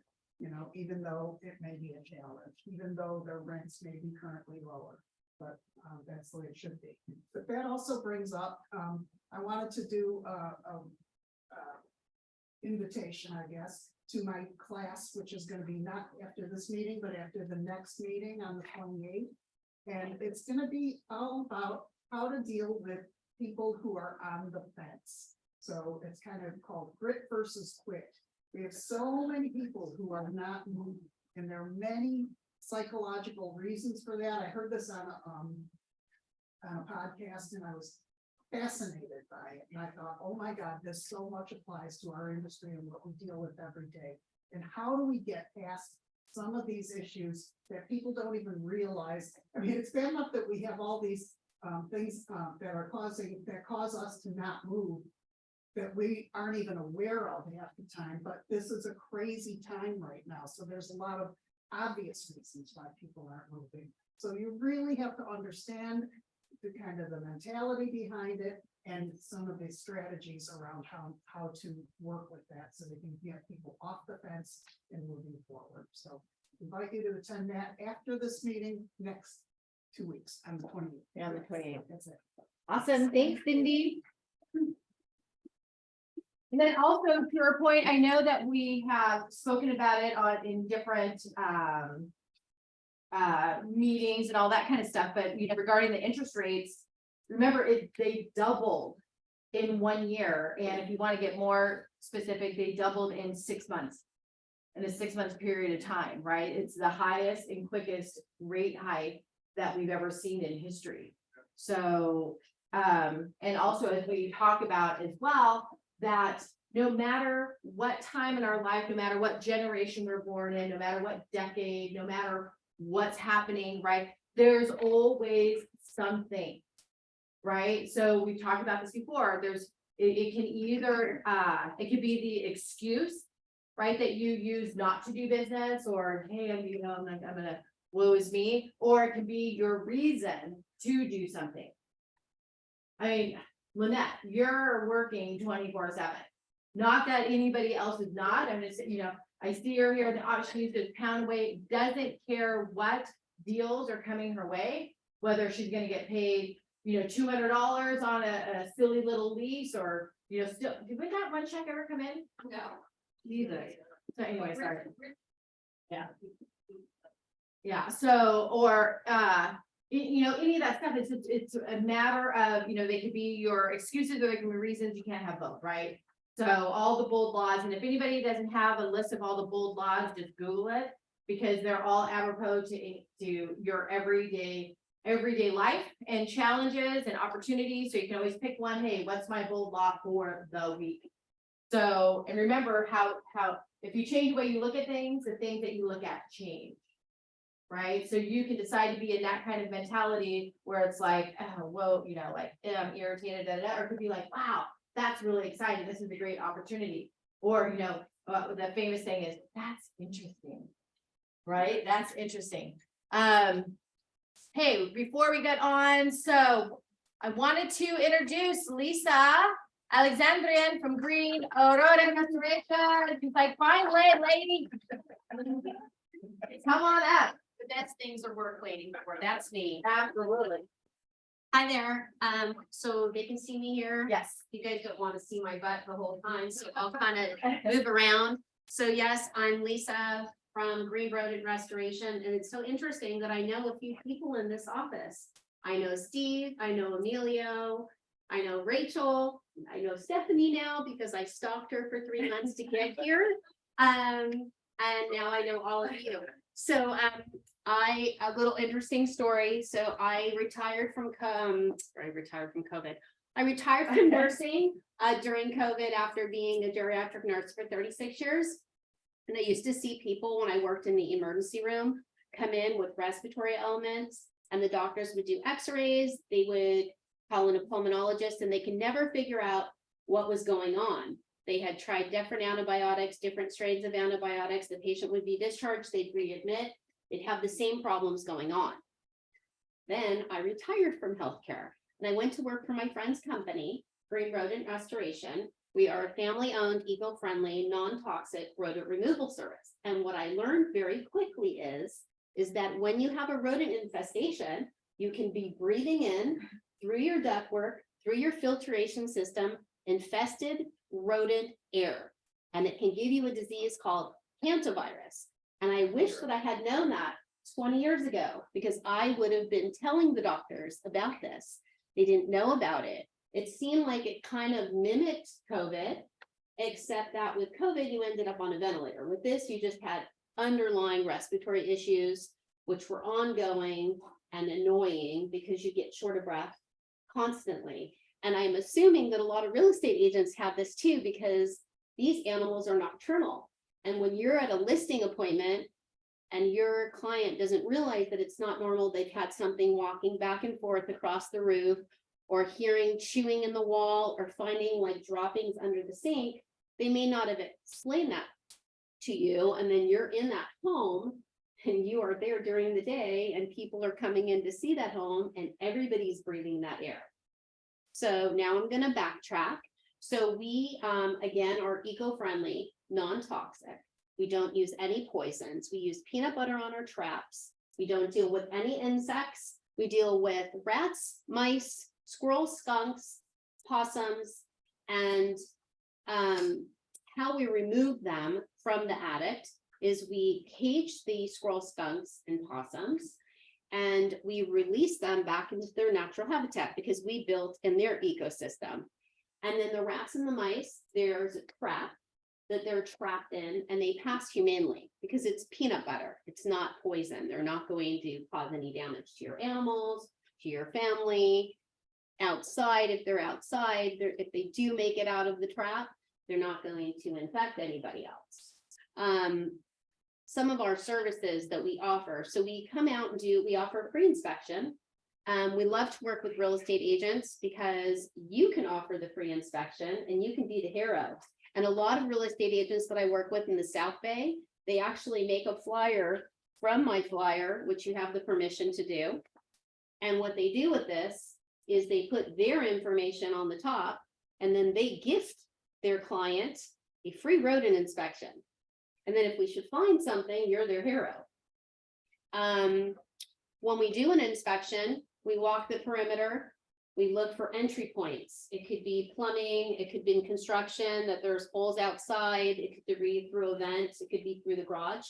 even though it may be a challenge, even though their rents may be currently lower. But that's the way it should be. But that also brings up, I wanted to do a invitation, I guess, to my class, which is going to be not after this meeting, but after the next meeting on the 28th. And it's going to be all about how to deal with people who are on the fence. So it's kind of called grit versus quit. We have so many people who are not moving, and there are many psychological reasons for that. I heard this on a podcast and I was fascinated by it. And I thought, oh my God, this so much applies to our industry and what we deal with every day. And how do we get past some of these issues that people don't even realize? I mean, it's bad enough that we have all these things that cause us to not move, that we aren't even aware of half the time, but this is a crazy time right now. So there's a lot of obvious reasons why people aren't moving. So you really have to understand the kind of the mentality behind it and some of the strategies around how to work with that so they can get people off the fence and moving forward. So invite you to attend that after this meeting next 2 weeks on the 28th. Yeah, on the 28th. That's it. Awesome. Thanks, Cindy. And then also to your point, I know that we have spoken about it in different meetings and all that kind of stuff, but you know, regarding the interest rates, remember they doubled in 1 year, and if you want to get more specific, they doubled in 6 months. In a 6 month period of time, right? It's the highest and quickest rate hike that we've ever seen in history. So, and also as we talk about as well, that no matter what time in our life, no matter what generation we're born in, no matter what decade, no matter what's happening, right? There's always something, right? So we've talked about this before. It can either, it could be the excuse, right, that you use not to do business, or, hey, I'm gonna, woe is me, or it could be your reason to do something. I mean, Lynette, you're working 24/7. Not that anybody else is not. I'm just, I see her here at the auction, she's just pound away, doesn't care what deals are coming her way, whether she's gonna get paid, $200 on a silly little lease, or, still, did that one check ever come in? No. Jesus. So anyway, sorry. Yeah. Yeah, so, or, any of that stuff, it's a matter of, they could be your excuses, or they can be reasons. You can't have both, right? So all the bold laws, and if anybody doesn't have a list of all the bold laws, just Google it, because they're all apropos to your everyday life and challenges and opportunities. So you can always pick one. Hey, what's my bold law for the week? So, and remember how if you change the way you look at things, the things that you look at change. Right? So you can decide to be in that kind of mentality where it's like, oh, whoa, I'm irritated, or it could be like, wow, that's really exciting. This is a great opportunity. Or, the famous thing is, that's interesting. Right? That's interesting. Hey, before we get on, so I wanted to introduce Lisa Alexandrian from Green Aurora Restoration. She's like, finally, lady. Come on up. The best things are worth waiting for. That's me. Absolutely. Hi there. So they can see me here. Yes. You guys don't want to see my butt the whole time, so I'll kind of move around. So yes, I'm Lisa from Green Rodent Restoration, and it's so interesting that I know a few people in this office. I know Steve, I know Emilio, I know Rachel, I know Stephanie now because I stalked her for 3 months to get here. And now I know all of you. So a little interesting story. So I retired from COVID. I retired from nursing during COVID after being a geriatric nurse for 36 years. And I used to see people when I worked in the emergency room come in with respiratory elements, and the doctors would do x-rays. They would call in a pulmonologist, and they could never figure out what was going on. They had tried different antibiotics, different strains of antibiotics. The patient would be discharged, they'd readmit, they'd have the same problems going on. Then I retired from healthcare, and I went to work for my friend's company, Green Rodent Restoration. We are a family-owned, eco-friendly, non-toxic rodent removal service. And what I learned very quickly is that when you have a rodent infestation, you can be breathing in through your ductwork, through your filtration system, infested rodent air, and it can give you a disease called hantavirus. And I wish that I had known that 20 years ago, because I would have been telling the doctors about this. They didn't know about it. It seemed like it kind of mimicked COVID, except that with COVID, you ended up on a ventilator. With this, you just had underlying respiratory issues, which were ongoing and annoying because you get short of breath constantly. And I'm assuming that a lot of real estate agents have this too, because these animals are nocturnal. And when you're at a listing appointment and your client doesn't realize that it's not normal, they've had something walking back and forth across the roof, or hearing chewing in the wall, or finding like droppings under the sink, they may not have explained that to you. And then you're in that home and you are there during the day, and people are coming in to see that home, and everybody's breathing that air. So now I'm going to backtrack. So we, again, are eco-friendly, non-toxic. We don't use any poisons. We use peanut butter on our traps. We don't deal with any insects. We deal with rats, mice, squirrels, skunks, possums, and how we remove them from the attic is we cage the squirrel, skunks, and possums, and we release them back into their natural habitat because we built in their ecosystem. And then the rats and the mice, there's a trap that they're trapped in, and they pass humanely because it's peanut butter. It's not poison. They're not going to cause any damage to your animals, to your family. Outside, if they're outside, if they do make it out of the trap, they're not going to infect anybody else. Some of our services that we offer, so we come out and we offer a free inspection. We love to work with real estate agents because you can offer the free inspection and you can be the hero. And a lot of real estate agents that I work with in the South Bay, they actually make a flyer from my flyer, which you have the permission to do. And what they do with this is they put their information on the top, and then they gift their client a free rodent inspection. And then if we should find something, you're their hero. When we do an inspection, we walk the perimeter. We look for entry points. It could be plumbing, it could be in construction, that there's holes outside, it could be through a vent, it could be through the garage.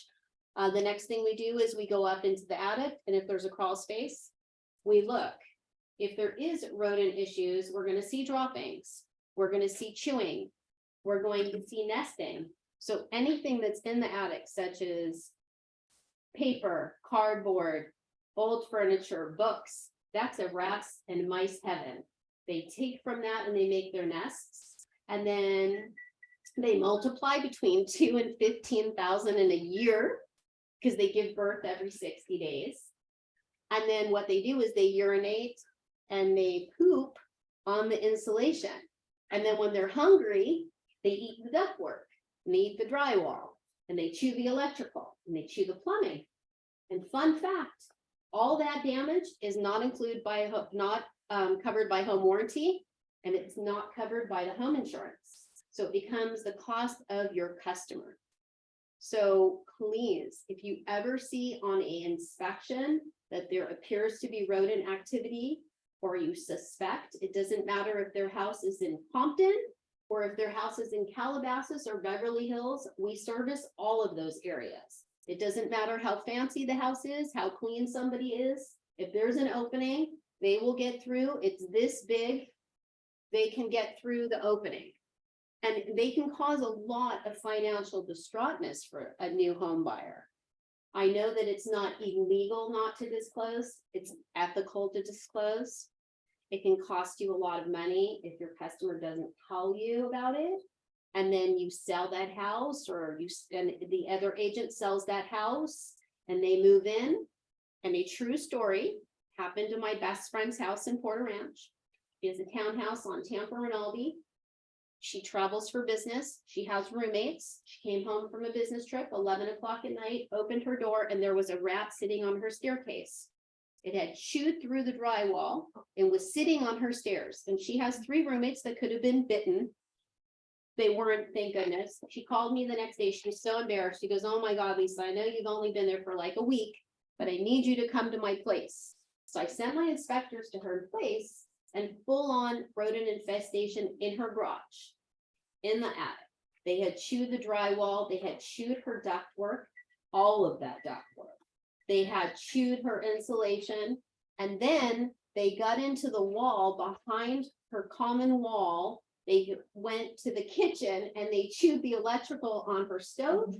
The next thing we do is we go up into the attic, and if there's a crawl space, we look. If there is rodent issues, we're gonna see droppings, we're gonna see chewing, we're going to see nesting. So anything that's in the attic, such as paper, cardboard, old furniture, books, that's a rats and mice heaven. They take from that and they make their nests, and then they multiply between 2 and 15,000 in a year because they give birth every 60 days. And then what they do is they urinate and they poop on the insulation. And then when they're hungry, they eat the ductwork and they eat the drywall and they chew the electrical and they chew the plumbing. And fun fact, all that damage is not included by covered by home warranty, and it's not covered by the home insurance. So it becomes the cost of your customer. So please, if you ever see on an inspection that there appears to be rodent activity, or you suspect, it doesn't matter if their house is in Compton or if their house is in Calabasas or Beverly Hills, we service all of those areas. It doesn't matter how fancy the house is, how clean somebody is. If there's an opening, they will get through. It's this big. They can get through the opening. And they can cause a lot of financial distraughtness for a new home buyer. I know that it's not illegal not to disclose. It's ethical to disclose. It can cost you a lot of money if your customer doesn't tell you about it. And then you sell that house, or and the other agent sells that house and they move in. And a true story happened to my best friend's house in Porter Ranch. It's a townhouse on Tampa and Albee. She travels for business. She has roommates. She came home from a business trip, 11 o'clock at night, opened her door, and there was a rat sitting on her staircase. It had chewed through the drywall and was sitting on her stairs. And she has 3 roommates that could have been bitten. They weren't, thank goodness. She called me the next day. She was so embarrassed. She goes, "Oh my God, Lisa, I know you've only been there for like a week, but I need you to come to my place." So I sent my inspectors to her place, and full on rodent infestation in her garage, in the attic. They had chewed the drywall. They had chewed her ductwork, all of that ductwork. They had chewed her insulation, and then they got into the wall behind her common wall. They went to the kitchen and they chewed the electrical on her stove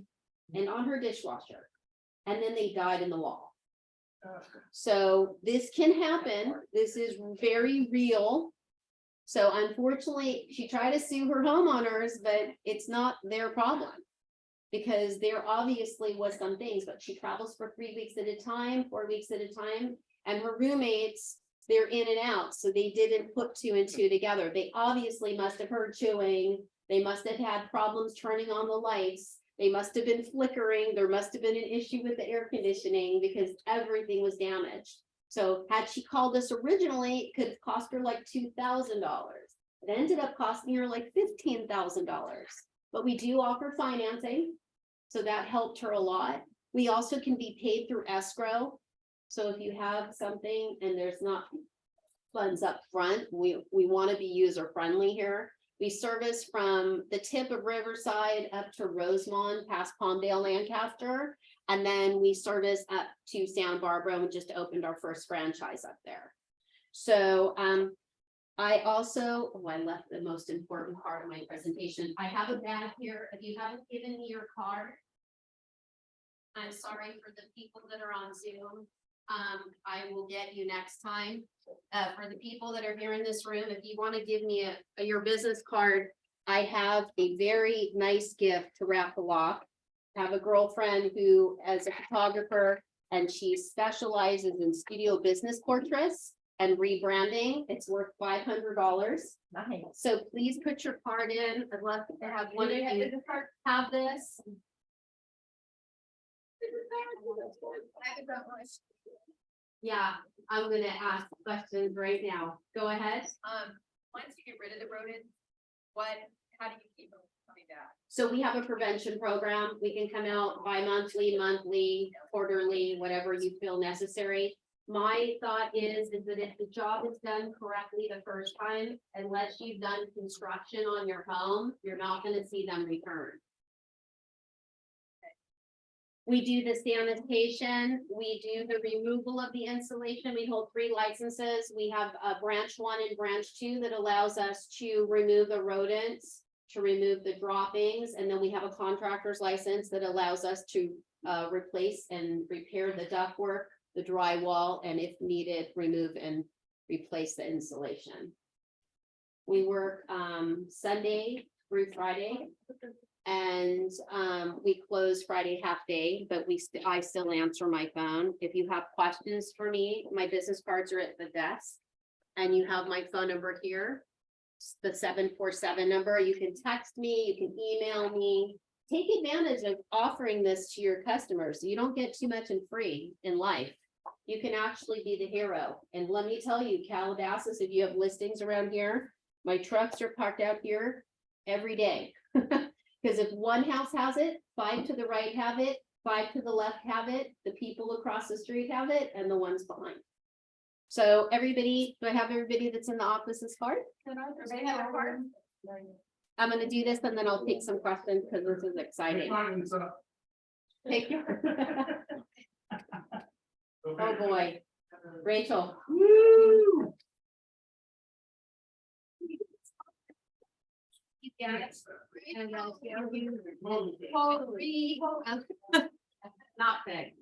and on her dishwasher. And then they died in the wall. So this can happen. This is very real. So unfortunately, she tried to sue her homeowners, but it's not their problem. Because there obviously was some things, but she travels for 3 weeks at a time, 4 weeks at a time, and her roommates, they're in and out, so they didn't put 2 and 2 together. They obviously must have heard chewing. They must have had problems turning on the lights. They must have been flickering. There must have been an issue with the air conditioning because everything was damaged. So had she called us originally, it could have cost her like $2,000. It ended up costing her like $15,000. But we do offer financing, so that helped her a lot. We also can be paid through escrow. So if you have something and there's not funds up front, we want to be user friendly here. We service from the tip of Riverside up to Rosemont, past Palmdale, Lancaster. And then we service up to Santa Barbara, and we just opened our first franchise up there. So, I also, I left the most important part of my presentation. I have a bag here. If you haven't given me your card, I'm sorry for the people that are on Zoom. I will get you next time. For the people that are here in this room, if you want to give me your business card, I have a very nice gift to raffle off. I have a girlfriend who is a photographer, and she specializes in studio business portraits and rebranding. It's worth $500. Nice. So please put your card in. I'd love to have one of you have this. Yeah, I'm gonna ask questions right now. Go ahead. Once you get rid of the rodents, how do you keep them coming back? So we have a prevention program. We can come out bi-monthly, monthly, quarterly, whatever you feel necessary. My thought is that if the job is done correctly the first time, unless you've done construction on your home, you're not gonna see them return. We do the sanitation, we do the removal of the insulation. We hold 3 licenses. We have a branch 1 and branch 2 that allows us to remove the rodents, to remove the droppings. And then we have a contractor's license that allows us to replace and repair the ductwork, the drywall, and if needed, remove and replace the insulation. We work Sunday through Friday. And we close Friday half day, but I still answer my phone. If you have questions for me, my business cards are at the desk. And you have my phone number here, the 747 number. You can text me, you can email me. Take advantage of offering this to your customers. You don't get too much in free in life. You can actually be the hero. And let me tell you, Calabasas, if you have listings around here, my trucks are parked out here every day. Because if one house has it, 5 to the right have it, 5 to the left have it, the people across the street have it, and the ones behind. So everybody, do I have everybody that's in the office's card? Everybody have a card? I'm gonna do this and then I'll take some questions because this is exciting. Take your. Oh, boy. Rachel. Woo! Yes. And not big.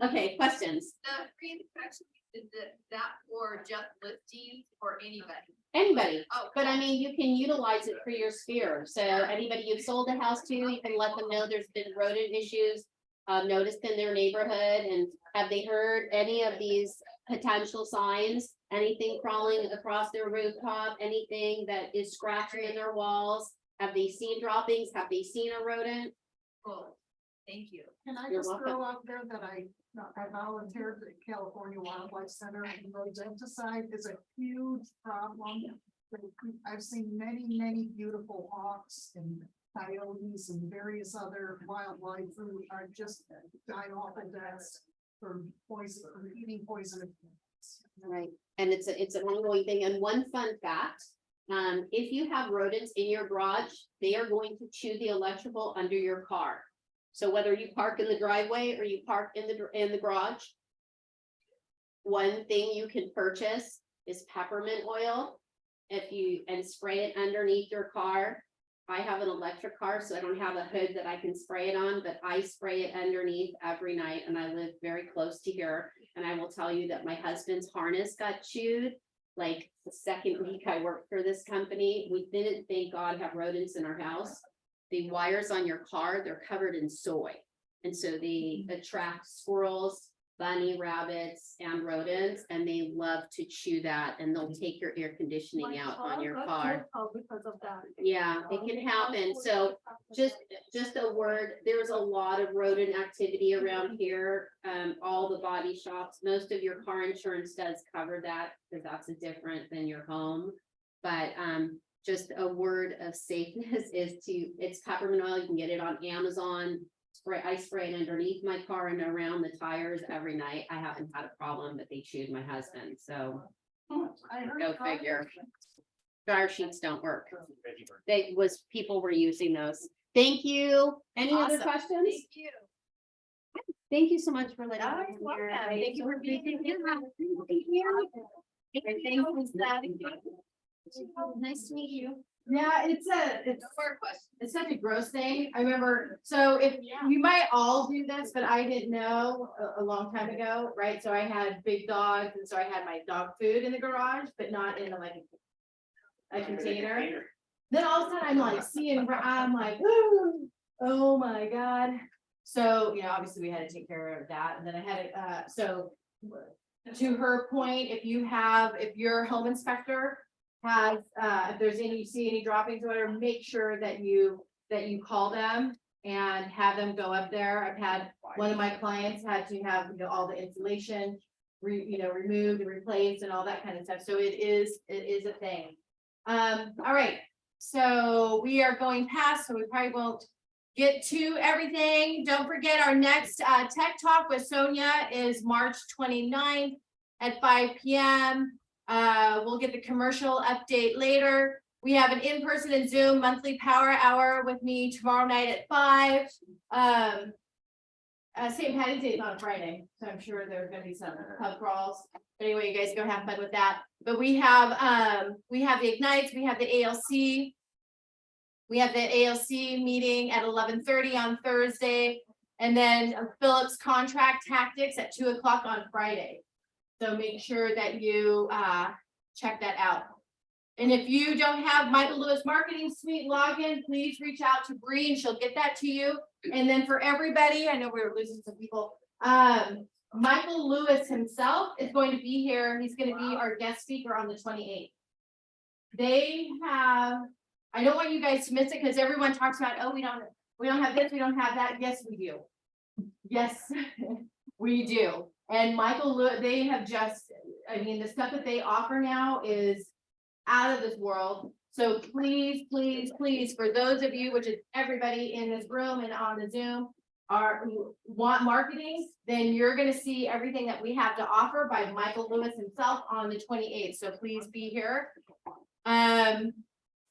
Okay, questions? The free inspection, is that for just listings or anybody? Anybody, Oh, but I mean, you can utilize it for your sphere. So anybody you've sold a house to, you can let them know there's been rodent issues noticed in their neighborhood, and have they heard any of these potential signs? Anything crawling across their rooftop, anything that is scratching in their walls? Have they seen droppings? Have they seen a rodent? cool. Thank you. Can I You're just welcome. throw out there that I volunteered at California Wildlife Center, and rodenticide is a huge problem. I've seen many beautiful hawks and coyotes and various other wildlife who are just dying awful deaths from poison, from eating poison. Right, and it's an ongoing thing. And one fun fact, if you have rodents in your garage, they are going to chew the electrical under your car. So whether you park in the driveway or you park in the garage, one thing you can purchase is peppermint oil. And spray it underneath your car. I have an electric car, so I don't have a hood that I can spray it on, but I spray it underneath every night, and I live very close to here. And I will tell you that my husband's harness got chewed like the second week I worked for this company. We didn't, thank God, have rodents in our house. The wires on your car, they're covered in soy. And so they attract squirrels, bunny, rabbits, and rodents, and they love to chew that, and they'll take your air conditioning out on your car. Because of that. Yeah, it can happen. So just a word, there's a lot of rodent activity around here. All the body shops, most of your car insurance does cover that, because that's different than your home. But just a word of safeness is it's peppermint oil. You can get it on Amazon. I spray it underneath my car and around the tires every night. I haven't had a problem, but they chewed my husband. So go figure. Dryer sheets don't work. People were using those. Thank you. Any other Awesome. questions? Thank you. Thank you so much for letting Oh, me. you're come here. welcome. Thank you for being here. Nice to meet you. Yeah, it's such a gross thing. I remember, so if you might all do this, but I didn't know a long time ago, right? So I had big dogs and so I had my dog food in the garage, but not in a container. Then all of a sudden I'm like I'm like, oh my God. So, obviously we had to take care of that. And then I had so to her point, if your home inspector has, if you see any droppings or whatever, make sure that you call them and have them go up there. I've had one of my clients had to have, all the insulation removed and replaced and all that kind of stuff. So it is a thing. All right. So we are going past, so we probably won't get to everything. Don't forget our next Tech Talk with Sonia is March 29th at 5 p.m. We'll get the commercial update later. We have an in-person and Zoom monthly power hour with me tomorrow night at 5. St. Patty's Day is on a Friday, so I'm sure there's gonna be some pub crawls. Anyway, you guys go have fun with that. But we have the Ignites, we have the ALC. We have the ALC meeting at 11:30 on Thursday, and then Phillips Contract Tactics at 2 o'clock on Friday. So make sure that you check that out. And if you don't have Michael Lewis Marketing Suite login, please reach out to Bree and she'll get that to you. And then for everybody, I know we're losing some people. Michael Lewis himself is going to be here. He's going to be our guest speaker on the 28th. I don't want you guys to miss it because everyone talks about, oh, we don't have this, we don't have that. Yes, we do. Yes, we do. And Michael Lewis, they have the stuff that they offer now is out of this world. So please, please, please, for those of you, which is everybody in this room and on the Zoom, who want marketing, then you're going to see everything that we have to offer by Michael Lewis himself on the 28th. So please be here.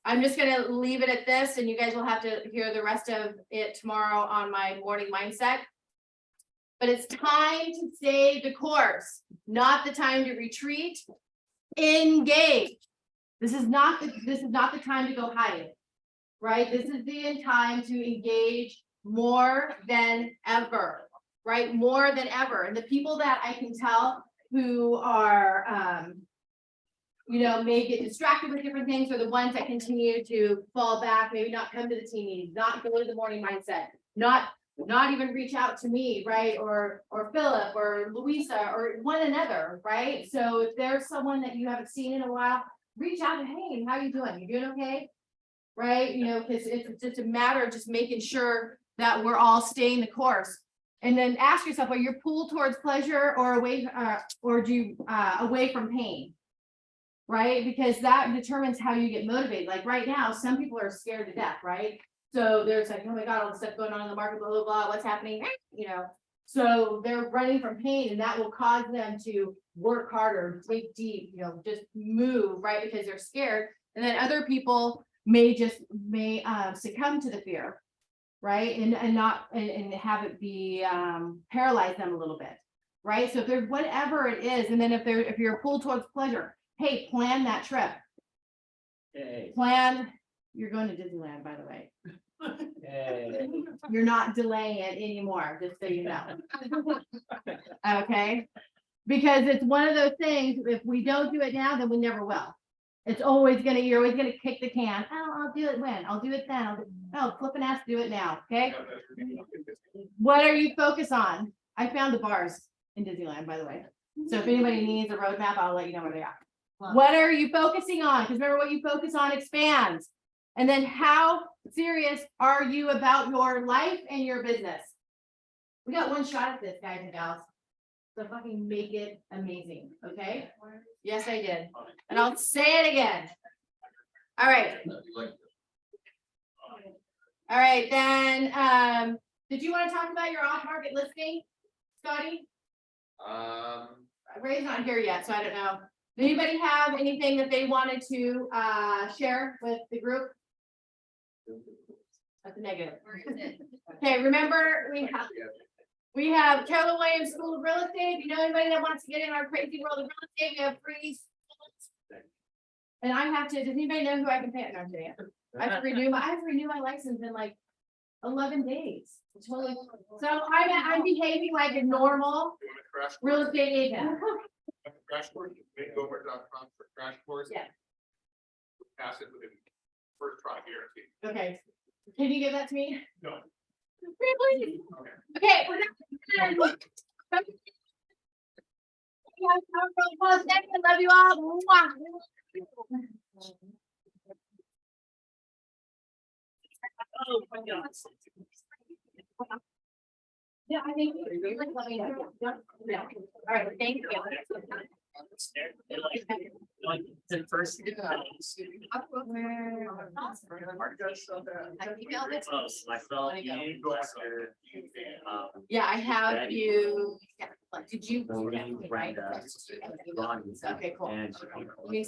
I'm just going to leave it at this, and you guys will have to hear the rest of it tomorrow on my morning mindset. But it's time to stay the course, not the time to retreat. Engage. This is not the time to go hide, right? This is the time to engage more than ever, right? More than ever. And the people that I can tell who are, may get distracted with different things are the ones that continue to fall back, maybe not come to the team meetings, not go to the morning mindset, not even reach out to me, right? Or Philip or Louisa or one another, right? So if there's someone that you haven't seen in a while, reach out and, hey, how you doing? You doing okay? Right? Because it's just a matter of just making sure that we're all staying the course. And then ask yourself, are you pulled towards pleasure or away from pain? Right? Because that determines how you get motivated. Like right now, some people are scared to death, right? So there's like, oh my God, all the stuff going on in the market, blah, blah, blah, what's happening? So they're running from pain, and that will cause them to work harder, dig deep, just move, right? Because they're scared. And then other people may succumb to the fear, right? And have it be paralyze them a little bit, right? So if there's whatever it is, and then if you're pulled towards pleasure, hey, plan that trip. Hey. You're going to Disneyland, by the way. Hey. You're not delaying it anymore, just so you know. Okay? Because it's one of those things, if we don't do it now, then we never will. You're always gonna kick the can. Oh, I'll do it when? I'll do it then. Flipping ass, do it now, okay? What are you focused on? I found the bars in Disneyland, by the way. So if anybody needs a roadmap, I'll let you know where they are. What are you focusing on? Because remember, what you focus on expands. And then how serious are you about your life and your business? We got one shot at this, guys and gals. So fucking make it amazing, okay? Yes, I did. And I'll say it again. All right. All right, then, did you want to talk about your off-market listing, Scotty? Ray's not here yet, so I don't know. Anybody have anything that they wanted to share with the group? That's a negative. Okay, remember, we have Keller Williams School of Real Estate. If you know anybody that wants to get in our crazy world of real estate, we have free. And I have to, does anybody know who I can pay? No, I'm kidding. I have to renew my license in like 11 days. Totally. So I'm behaving like a normal real estate agent. Crash course, makeover.com for crash course. Yeah. Pass it within first try guarantee. Okay, can you give that to me? No. Really? Okay. Okay. We're not- Yeah, have a really fun day. I love you all. Mwah. Yeah, I think. Let me know. Yeah. All right, thank you. The first. Yeah, I have you. Did you? Right? Okay, cool. And. Let me-